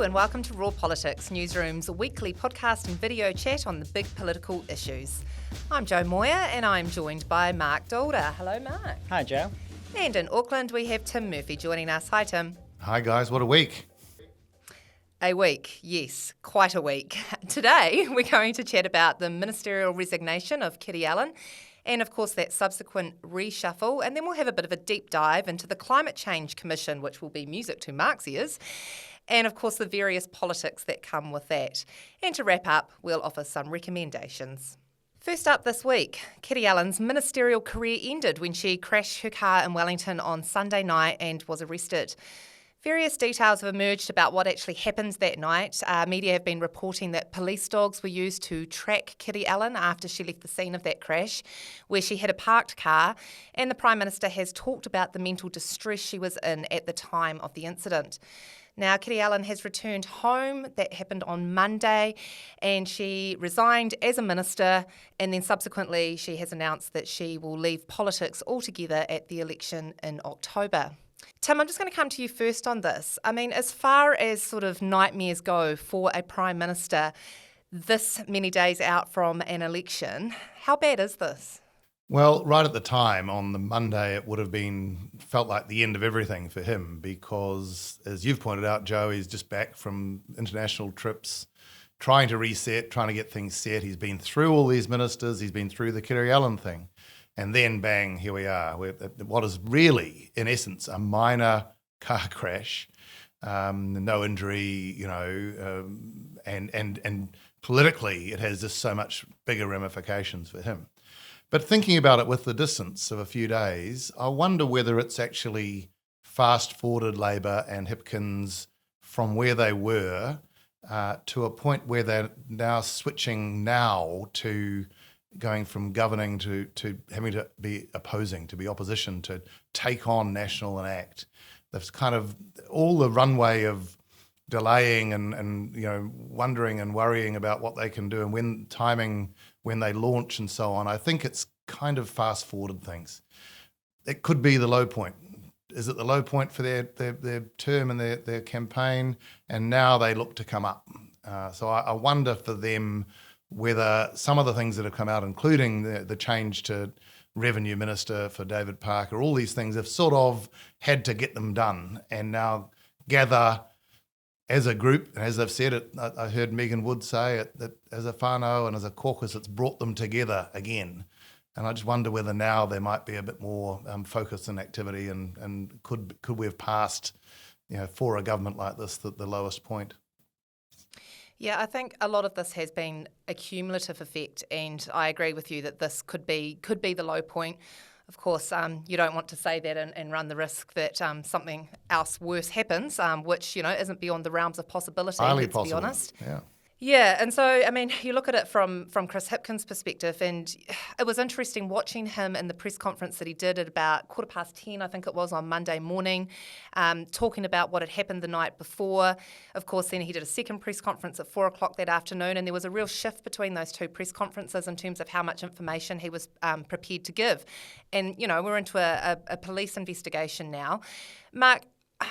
Hello and welcome to Raw Politics, Newsroom's weekly podcast and video chat on the big political issues. I'm Jo Moyer and I'm joined by Marc Daalder. Hello, Marc. Hi, Jo. And in Auckland we have Tim Murphy joining us. Hi, Tim. Hi guys, what a week. A week, yes, quite a week. Today we're going to chat about the ministerial resignation of Kiri Allan and of course that subsequent reshuffle, and then we'll have a bit of a deep dive into the Climate Change Commission, which will be music to Marc's ears, and of course the various politics that come with that. And to wrap up, we'll offer some recommendations. First up this week, Kiri Allan's ministerial career ended when she crashed her car in Wellington on Sunday night and was arrested. Various details have emerged about what actually happened that night. Media have been reporting that police dogs were used to track Kiri Allan after she left the scene of that crash, where she had a parked car, and the Prime Minister has talked about the mental distress she was in at the time of the incident. Now, Kiri Allan has returned home. That happened on Monday, and she resigned as a minister, and then subsequently she has announced that she will leave politics altogether at the election in October. Tim, I'm just going to come to you first on this. I mean, as far as sort of nightmares go for a Prime Minister this many days out from an election, how bad is this? Well, right at the time, on the Monday, it would have felt like the end of everything for him because, as you've pointed out, Jo, he's just back from international trips, trying to reset, trying to get things set. He's been through all these ministers. He's been through the Kiri Allan thing. And then, bang, here we are. What is really, in essence, a minor car crash, no injury, and politically it has just so much bigger ramifications for him. But thinking about it with the distance of a few days, I wonder whether it's actually fast-forwarded Labour and Hipkins from where they were to a point where they're now switching to going from governing to having to be opposing, to be opposition, to take on national and act. There's kind of all the runway of delaying and wondering and worrying about what they can do and when they launch and so on. I think it's kind of fast-forwarded things. It could be the low point. Is it the low point for their term and their campaign? And now they look to come up. So I wonder for them whether some of the things that have come out, including the change to Revenue Minister for David Parker, all these things have sort of had to get them done and now gather as a group. And as they've said it, I heard Megan Wood say it, that as a whānau and as a caucus, it's brought them together again. And I just wonder whether now there might be a bit more focus and activity and could we have passed, for a government like this, the lowest point. Yeah, I think a lot of this has been a cumulative effect, and I agree with you that this could be the low point. Of course, you don't want to say that and run the risk that something else worse happens, which isn't beyond the realms of possibility. Highly let's possible. be honest. Yeah. Yeah, and so, I mean, you look at it from Chris Hipkins' perspective, and it was interesting watching him in the press conference that he did at about 10:15, I think it was, on Monday morning, talking about what had happened the night before. Of course, then he did a second press conference at 4 o'clock that afternoon, and there was a real shift between those two press conferences in terms of how much information he was prepared to give. And, we're into a police investigation now. Marc,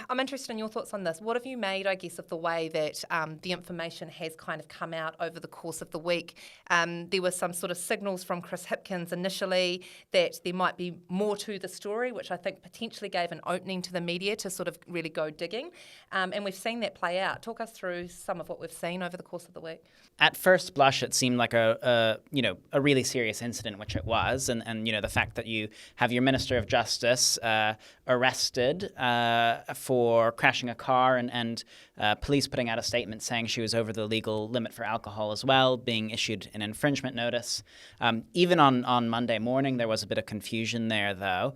I'm interested in your thoughts on this. What have you made, I guess, of the way that the information has kind of come out over the course of the week? There were some sort of signals from Chris Hipkins initially that there might be more to the story, which I think potentially gave an opening to the media to sort of really go digging. And we've seen that play out. Talk us through some of what we've seen over the course of the week. At first blush, it seemed like a really serious incident, which it was, and the fact that you have your Minister of Justice arrested for crashing a car and police putting out a statement saying she was over the legal limit for alcohol as well, being issued an infringement notice. Even on Monday morning, there was a bit of confusion there, though,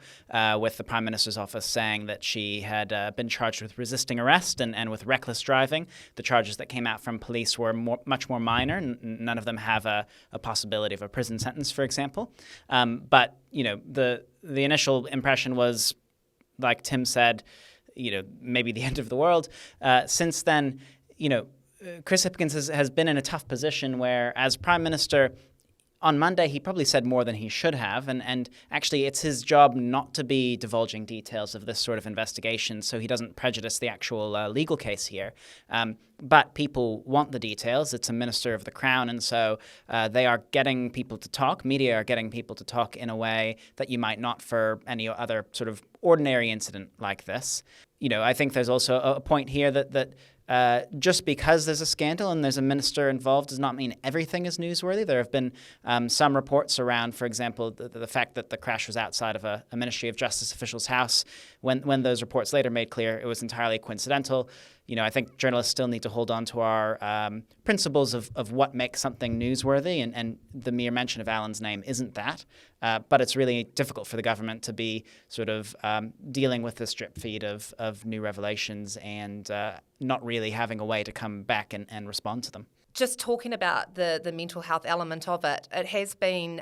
with the Prime Minister's office saying that she had been charged with resisting arrest and with reckless driving. The charges that came out from police were much more minor. None of them have a possibility of a prison sentence, for example. But the initial impression was, like Tim said, maybe the end of the world. Since then, Chris Hipkins has been in a tough position where, as Prime Minister, on Monday, he probably said more than he should have. And actually, it's his job not to be divulging details of this sort of investigation so he doesn't prejudice the actual legal case here. But people want the details. It's a minister of the Crown, and so they are getting people to talk. Media are getting people to talk in a way that you might not for any other sort of ordinary incident like this. I think there's also a point here that just because there's a scandal and there's a minister involved does not mean everything is newsworthy. There have been some reports around, for example, the fact that the crash was outside of a Ministry of Justice official's house. When those reports later made clear it was entirely coincidental. I think journalists still need to hold on to our principles of what makes something newsworthy, and the mere mention of Allan's name isn't that. But it's really difficult for the government to be sort of dealing with this drip feed of new revelations and not really having a way to come back and respond to them. Just talking about the mental health element of it, it has been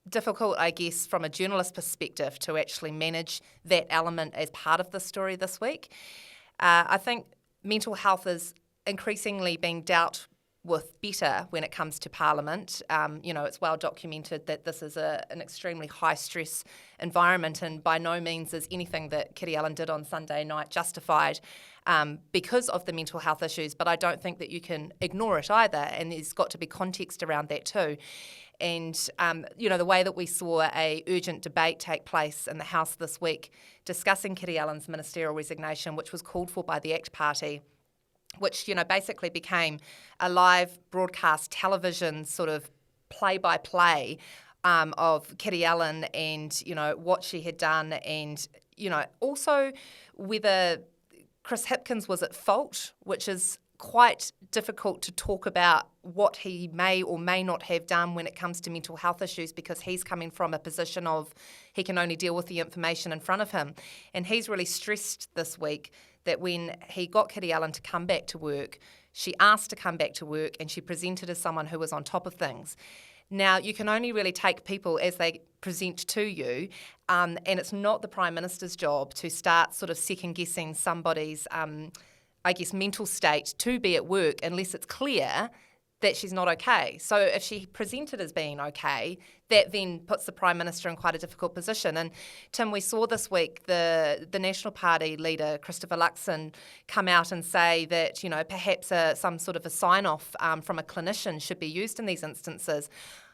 difficult, I guess, from a journalist perspective to actually manage that element as part of the story this week. I think mental health is increasingly being dealt with better when it comes to Parliament. It's well documented that this is an extremely high-stress environment, and by no means is anything that Kiri Allan did on Sunday night justified because of the mental health issues, but I don't think that you can ignore it either, and there's got to be context around that too. And, the way that we saw a urgent debate take place in the House this week discussing Kiri Allan's ministerial resignation, which was called for by the ACT Party, which, basically became a live broadcast television sort of play-by-play of Kiri Allan and, what she had done and, also whether Chris Hipkins was at fault, which is quite difficult to talk about what he may or may not have done when it comes to mental health issues, because he's coming from a position of he can only deal with the information in front of him. And he's really stressed this week that when he got Kiri Allan to come back to work, she asked to come back to work and she presented as someone who was on top of things. Now, you can only really take people as they present to you, and it's not the Prime Minister's job to start sort of second-guessing somebody's mental state to be at work unless it's clear that she's not okay. So if she presented as being okay, that then puts the Prime Minister in quite a difficult position. And Tim, we saw this week the National Party leader, Christopher Luxon, come out and say that, perhaps some sort of a sign-off from a clinician should be used in these instances.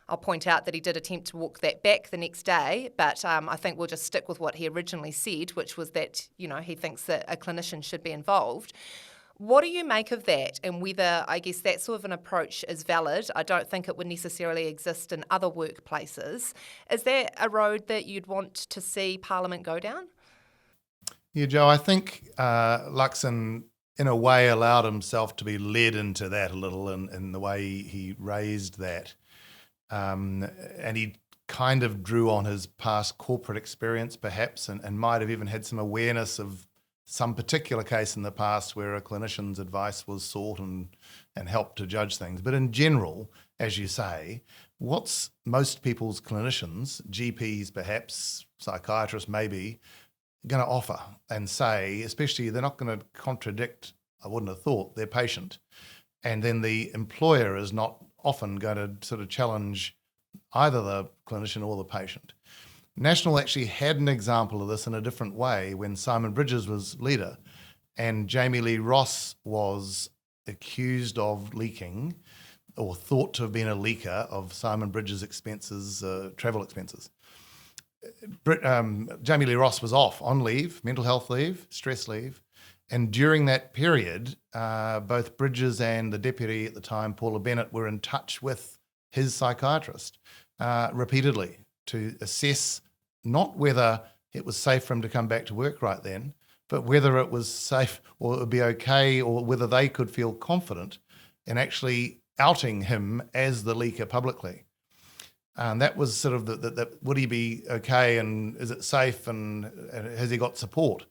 I'll point out that he did attempt to walk that back the next day, but I think we'll just stick with what he originally said, which was that, he thinks that a clinician should be involved. What do you make of that, and whether, I guess, that sort of an approach is valid? I don't think it would necessarily exist in other workplaces. Is that a road that you'd want to see Parliament go down? Yeah, Joe, I think Luxon, in a way, allowed himself to be led into that a little in the way he raised that. And he kind of drew on his past corporate experience, perhaps, and might have even had some awareness of some particular case in the past where a clinician's advice was sought and helped to judge things. But in general, as you say, what's most people's clinicians, GPs perhaps, psychiatrists maybe, going to offer and say, especially they're not going to contradict, I wouldn't have thought, their patient. And then the employer is not often going to sort of challenge either the clinician or the patient. National actually had an example of this in a different way when Simon Bridges was leader and Jamie Lee Ross was accused of leaking or thought to have been a leaker of Simon Bridges' expenses, travel expenses. Jamie Lee Ross was off on leave, mental health leave, stress leave, and during that period, both Bridges and the deputy at the time, Paula Bennett, were in touch with his psychiatrist repeatedly to assess not whether it was safe for him to come back to work right then, but whether it was safe or it would be okay, or whether they could feel confident in actually outing him as the leaker publicly. And that was sort of the would he be okay, and is it safe, and has he got support?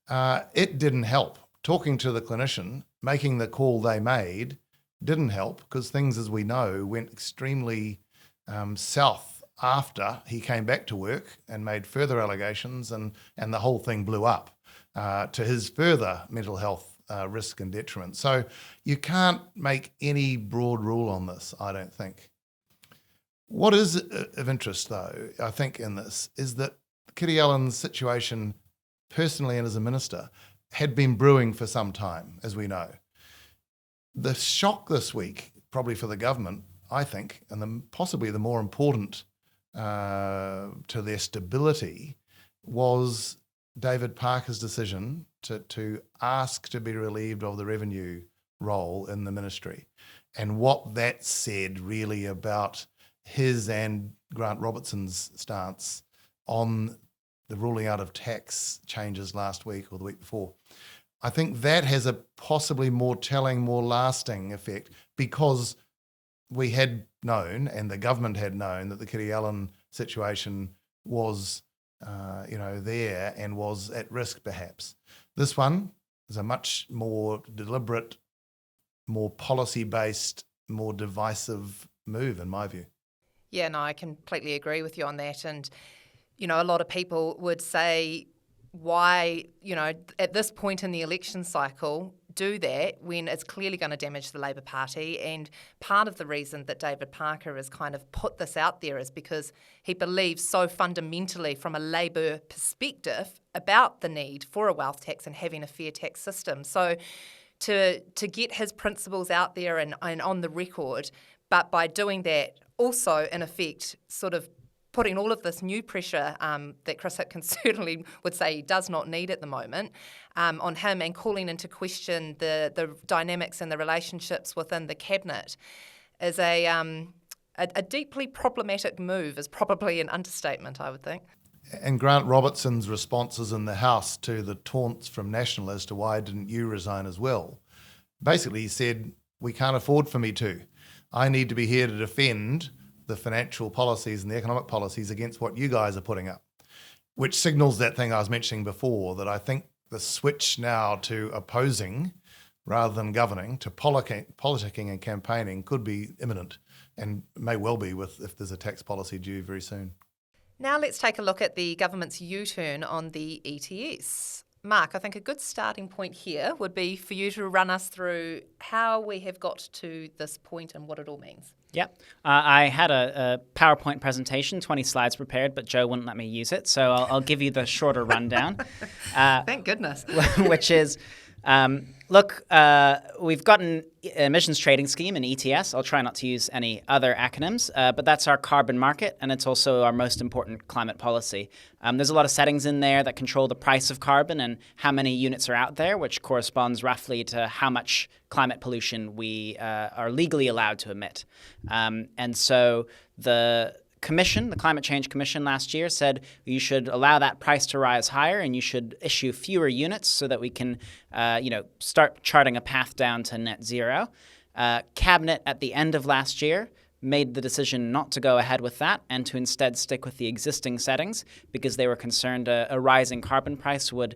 It didn't help. Talking to the clinician, making the call they made didn't help, because things, as we know, went extremely south after he came back to work and made further allegations, and the whole thing blew up to his further mental health risk and detriment. So you can't make any broad rule on this, I don't think. What is of interest, though, I think, in this is that Kiri Allan's situation, personally and as a minister, had been brewing for some time, as we know. The shock this week, probably for the government, I think, and possibly the more important to their stability, was David Parker's decision to ask to be relieved of the revenue role in the ministry, and what that said really about his and Grant Robertson's stance on the ruling out of tax changes last week or the week before. I think that has a possibly more telling, more lasting effect, because we had known, and the government had known, that the Kiri Allan situation was, there and was at risk, perhaps. This one is a much more deliberate, more policy-based, more divisive move, in my view. Yeah, no, I completely agree with you on that. And, a lot of people would say, why, at this point in the election cycle, do that when it's clearly going to damage the Labour Party. And part of the reason that David Parker has kind of put this out there is because he believes so fundamentally from a Labour perspective about the need for a wealth tax and having a fair tax system. So to get his principles out there and on the record, but by doing that also, in effect, sort of putting all of this new pressure that Chris Hipkins certainly would say he does not need at the moment on him, and calling into question the dynamics and the relationships within the cabinet is a deeply problematic move, is probably an understatement, I would think. And Grant Robertson's responses in the House to the taunts from National as to why didn't you resign as well, basically he said, we can't afford for me to. I need to be here to defend the financial policies and the economic policies against what you guys are putting up, which signals that thing I was mentioning before, that I think the switch now to opposing rather than governing, to politicking and campaigning, could be imminent, and may well be if there's a tax policy due very soon. Now let's take a look at the government's U-turn on the ETS. Mark, I think a good starting point here would be for you to run us through how we have got to this point and what it all means. Yep. I had a PowerPoint presentation, 20 slides prepared, but Joe wouldn't let me use it. So I'll give you the shorter rundown. Thank goodness. Which is, we've got an emissions trading scheme, an ETS. I'll try not to use any other acronyms, but that's our carbon market, and it's also our most important climate policy. There's a lot of settings in there that control the price of carbon and how many units are out there, which corresponds roughly to how much climate pollution we are legally allowed to emit. And so the Commission, the Climate Change Commission last year said you should allow that price to rise higher and you should issue fewer units so that we can, start charting a path down to net zero. Cabinet at the end of last year made the decision not to go ahead with that and to instead stick with the existing settings because they were concerned a rising carbon price would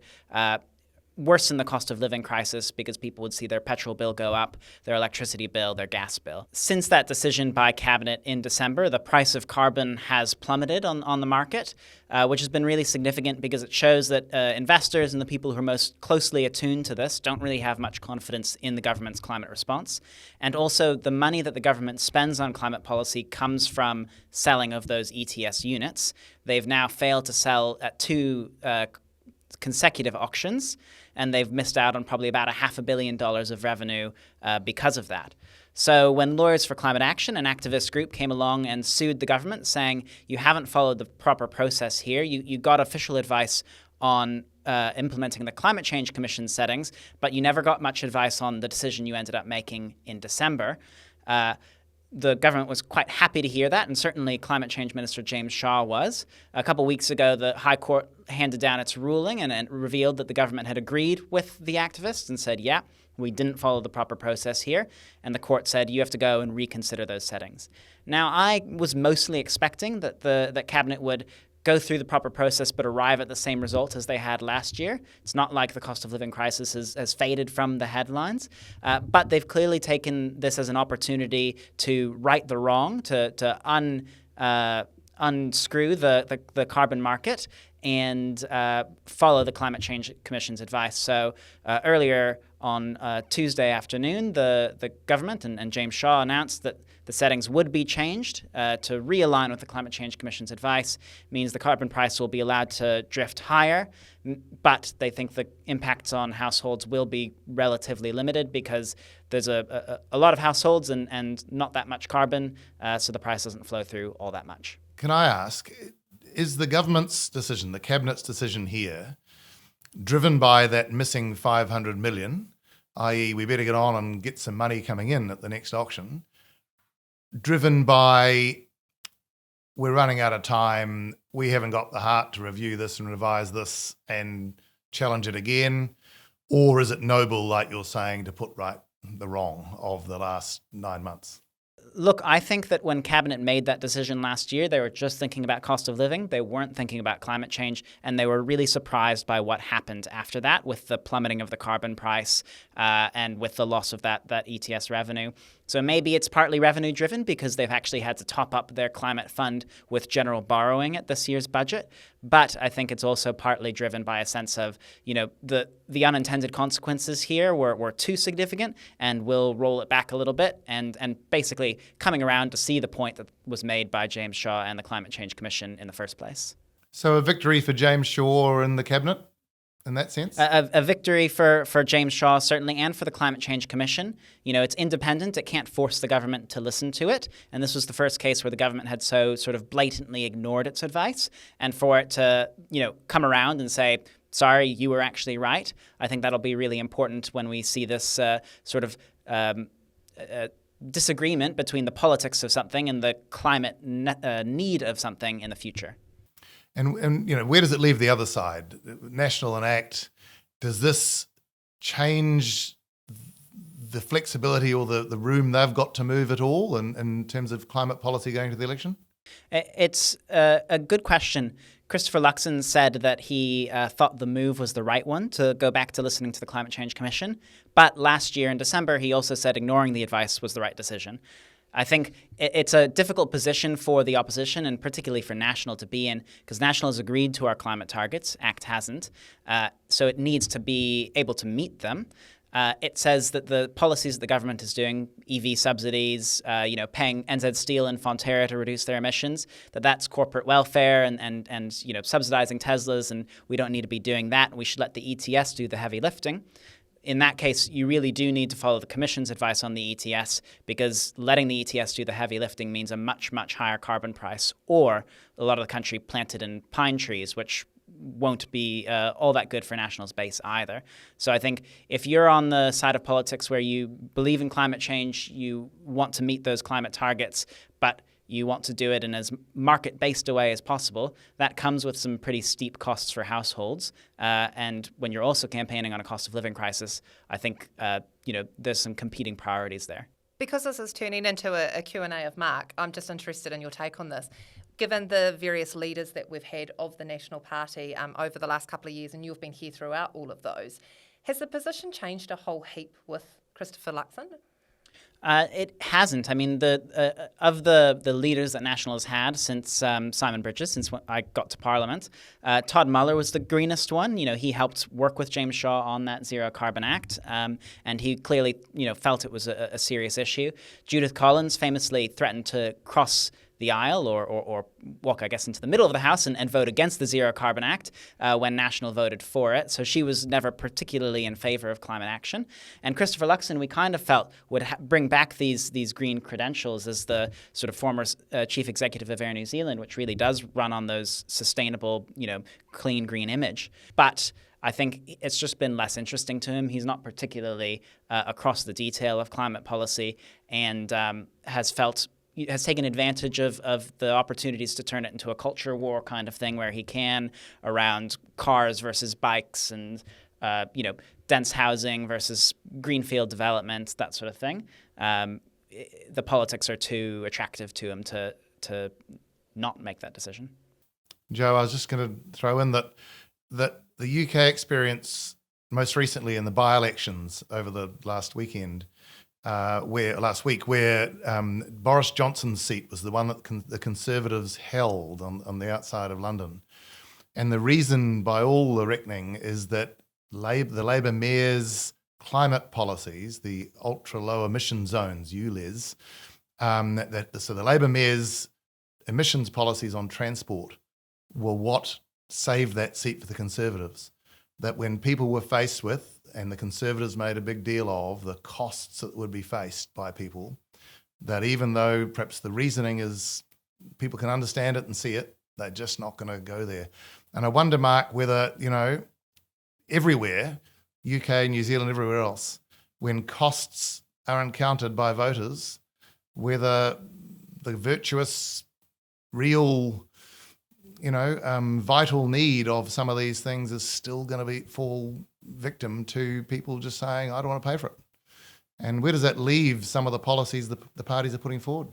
worsen the cost of living crisis because people would see their petrol bill go up, their electricity bill, their gas bill. Since that decision by Cabinet in December, the price of carbon has plummeted on the market, which has been really significant because it shows that investors and the people who are most closely attuned to this don't really have much confidence in the government's climate response. And also the money that the government spends on climate policy comes from selling of those ETS units. They've now failed to sell at two consecutive auctions, and they've missed out on probably about $500 million of revenue because of that. So when Lawyers for Climate Action, an activist group, came along and sued the government saying, you haven't followed the proper process here, you got official advice on implementing the Climate Change Commission settings, but you never got much advice on the decision you ended up making in December. The government was quite happy to hear that, and certainly Climate Change Minister James Shaw was. A couple of weeks ago, the High Court handed down its ruling and revealed that the government had agreed with the activists and said, yeah, we didn't follow the proper process here. And the court said, you have to go and reconsider those settings. Now, I was mostly expecting that the Cabinet would go through the proper process but arrive at the same result as they had last year. It's not like the cost of living crisis has faded from the headlines, but they've clearly taken this as an opportunity to right the wrong, to unscrew the carbon market and follow the Climate Change Commission's advice. So earlier on Tuesday afternoon, the government and James Shaw announced that the settings would be changed to realign with the Climate Change Commission's advice. Means the carbon price will be allowed to drift higher, but they think the impacts on households will be relatively limited because there's a lot of households and not that much carbon, so the price doesn't flow through all that much. Can I ask, is the government's decision, the cabinet's decision here, driven by that missing 500 million, i.e. we better get on and get some money coming in at the next auction, driven by we're running out of time, we haven't got the heart to review this and revise this and challenge it again, or is it noble, like you're saying, to put right the wrong of the last 9 months? Look, I think that when Cabinet made that decision last year, they were just thinking about cost of living. They weren't thinking about climate change, and they were really surprised by what happened after that with the plummeting of the carbon price and with the loss of that ETS revenue. So maybe it's partly revenue driven because they've actually had to top up their climate fund with general borrowing at this year's budget. But I think it's also partly driven by a sense of, the unintended consequences here were too significant, and we'll roll it back a little bit and basically coming around to see the point that was made by James Shaw and the Climate Change Commission in the first place. So a victory for James Shaw in the cabinet in that sense? A victory for James Shaw, certainly, and for the Climate Change Commission. It's independent. It can't force the government to listen to it. And this was the first case where the government had so sort of blatantly ignored its advice. And for it to, come around and say, sorry, you were actually right, I think that'll be really important when we see this disagreement between the politics of something and the climate need of something in the future. And where does it leave the other side? National Enact, does this change the flexibility or the room they've got to move at all in terms of climate policy going to the election? It's a good question. Christopher Luxon said that he thought the move was the right one to go back to listening to the Climate Change Commission. But last year in December, he also said ignoring the advice was the right decision. I think it's a difficult position for the opposition and particularly for National to be in because National has agreed to our climate targets, ACT hasn't, so it needs to be able to meet them. It says that the policies that the government is doing, EV subsidies, paying NZ Steel and Fonterra to reduce their emissions, that's corporate welfare and subsidizing Teslas, and we don't need to be doing that. We should let the ETS do the heavy lifting. In that case, you really do need to follow the Commission's advice on the ETS because letting the ETS do the heavy lifting means a much, much higher carbon price or a lot of the country planted in pine trees, which won't be all that good for National's base either. So I think if you're on the side of politics where you believe in climate change, you want to meet those climate targets, but you want to do it in as market-based a way as possible, that comes with some pretty steep costs for households. And when you're also campaigning on a cost of living crisis, I think there's some competing priorities there. Because this is turning into a Q&A of Marc, I'm just interested in your take on this. Given the various leaders that we've had of the National Party over the last couple of years, and you've been here throughout all of those, has the position changed a whole heap with Christopher Luxon? It hasn't. I mean, of the leaders that National has had since Simon Bridges, since I got to Parliament, Todd Muller was the greenest one. He helped work with James Shaw on that Zero Carbon Act, and he clearly, felt it was a serious issue. Judith Collins famously threatened to cross the aisle or walk, I guess, into the middle of the House and vote against the Zero Carbon Act when National voted for it. So she was never particularly in favour of climate action. And Christopher Luxon, we kind of felt, would bring back these green credentials as the sort of former chief executive of Air New Zealand, which really does run on those sustainable, clean green image. But I think it's just been less interesting to him. He's not particularly across the detail of climate policy and has taken advantage of the opportunities to turn it into a culture war kind of thing where he can around cars versus bikes and, dense housing versus greenfield development, that sort of thing. The politics are too attractive to him to not make that decision. Joe, I was just going to throw in that the UK experience most recently in the by-elections over the last weekend where Boris Johnson's seat was the one that the Conservatives held on the outside of London. And the reason, by all the reckoning, is that the Labour mayors climate policies, the ultra low emission zones, ULEZ, so the Labor Mayor's emissions policies on transport were what saved that seat for the Conservatives. That when people were faced with, and the Conservatives made a big deal of, the costs that would be faced by people, that even though perhaps the reasoning is people can understand it and see it, they're just not going to go there. And I wonder, Mark, whether, everywhere, UK, New Zealand, everywhere else, when costs are encountered by voters, whether the virtuous, real, vital need of some of these things is still going to fall victim to people just saying, I don't want to pay for it. And where does that leave some of the policies the parties are putting forward?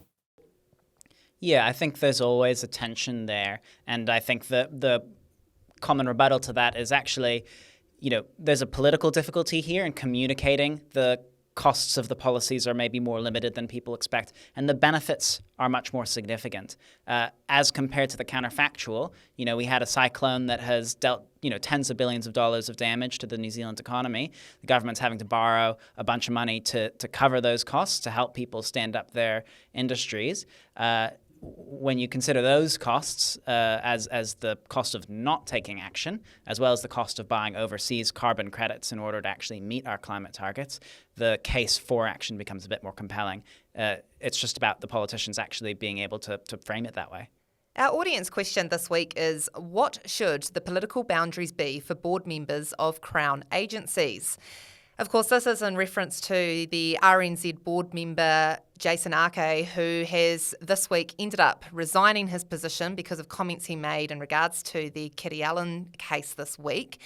Yeah, I think there's always a tension there. And I think the common rebuttal to that is actually, there's a political difficulty here in communicating the costs of the policies are maybe more limited than people expect, and the benefits are much more significant. As compared to the counterfactual, we had a cyclone that has dealt, tens of billions of dollars of damage to the New Zealand economy. The government's having to borrow a bunch of money to cover those costs, to help people stand up their industries. When you consider those costs as the cost of not taking action, as well as the cost of buying overseas carbon credits in order to actually meet our climate targets, the case for action becomes a bit more compelling. It's just about the politicians actually being able to frame it that way. Our audience question this week is, what should the political boundaries be for board members of Crown agencies? Of course, this is in reference to the RNZ board member Jason Ake, who has this week ended up resigning his position because of comments he made in regards to the Kiri Allan case this week.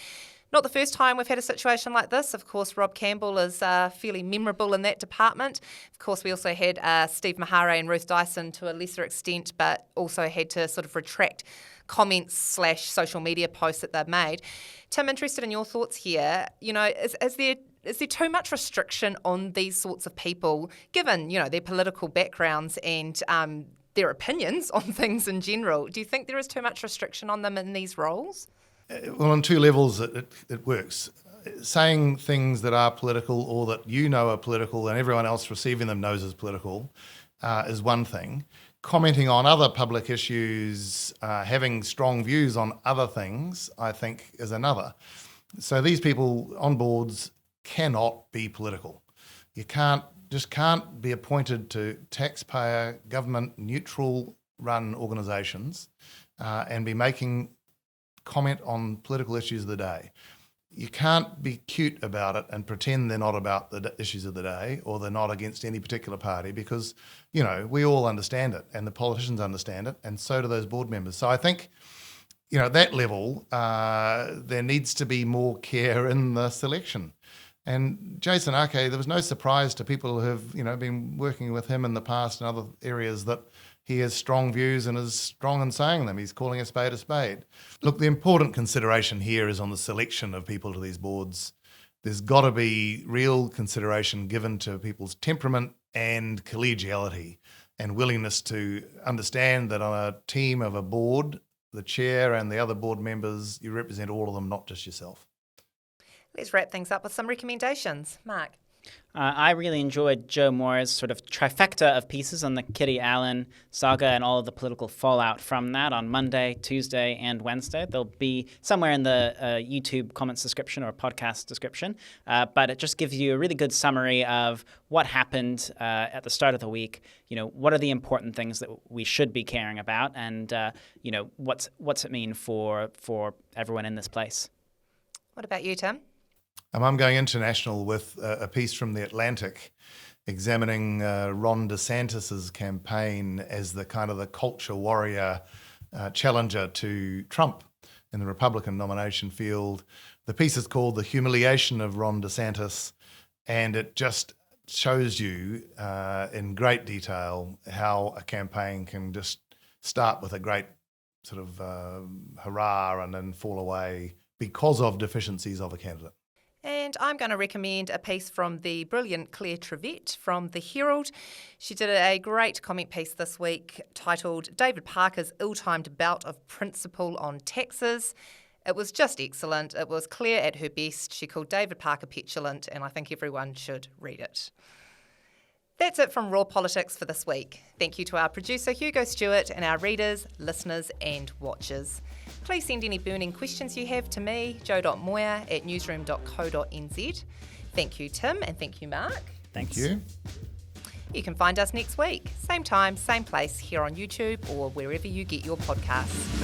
Not the first time we've had a situation like this. Of course, Rob Campbell is fairly memorable in that department. Of course, we also had Steve Mahare and Ruth Dyson to a lesser extent, but also had to sort of retract comments / social media posts that they've made. Tim, interested in your thoughts here. Is there too much restriction on these sorts of people, given, their political backgrounds and their opinions on things in general? Do you think there is too much restriction on them in these roles? Well, on two levels it works. Saying things that are political or that are political and everyone else receiving them knows is political is one thing. Commenting on other public issues, having strong views on other things, I think is another. So these people on boards cannot be political. You can't be appointed to taxpayer, government, neutral run organisations and be making comment on political issues of the day. You can't be cute about it and pretend they're not about the issues of the day or they're not against any particular party because, we all understand it and the politicians understand it and so do those board members. So I think, at that level, there needs to be more care in the selection. And Jason Ake, there was no surprise to people who have, been working with him in the past and other areas that he has strong views and is strong in saying them. He's calling a spade a spade. Look, the important consideration here is on the selection of people to these boards. There's got to be real consideration given to people's temperament and collegiality and willingness to understand that on a team of a board, the chair and the other board members, you represent all of them, not just yourself. Let's wrap things up with some recommendations. Mark? I really enjoyed Joe Moore's sort of trifecta of pieces on the Kiri Allan saga and all of the political fallout from that on Monday, Tuesday, and Wednesday. They'll be somewhere in the YouTube comments description or podcast description, but it just gives you a really good summary of what happened at the start of the week. What are the important things that we should be caring about, and what's it mean for everyone in this place. What about you, Tim? I'm going international with a piece from The Atlantic examining Ron DeSantis's campaign as the kind of the culture warrior challenger to Trump in the Republican nomination field. The piece is called The Humiliation of Ron DeSantis, and it just shows you in great detail how a campaign can just start with a great sort of hurrah and then fall away because of deficiencies of a candidate. And I'm going to recommend a piece from the brilliant Claire Trevette from The Herald. She did a great comment piece this week titled David Parker's Ill-Timed Bout of Principle on Taxes. It was just excellent. It was Claire at her best. She called David Parker petulant, and I think everyone should read it. That's it from Raw Politics for this week. Thank you to our producer Hugo Stewart and our readers, listeners and watchers. Please send any burning questions you have to me, jo.moyer@newsroom.co.nz. Thank you, Tim, and thank you, Mark. Thanks. Thank you. You can find us next week, same time, same place, here on YouTube or wherever you get your podcasts.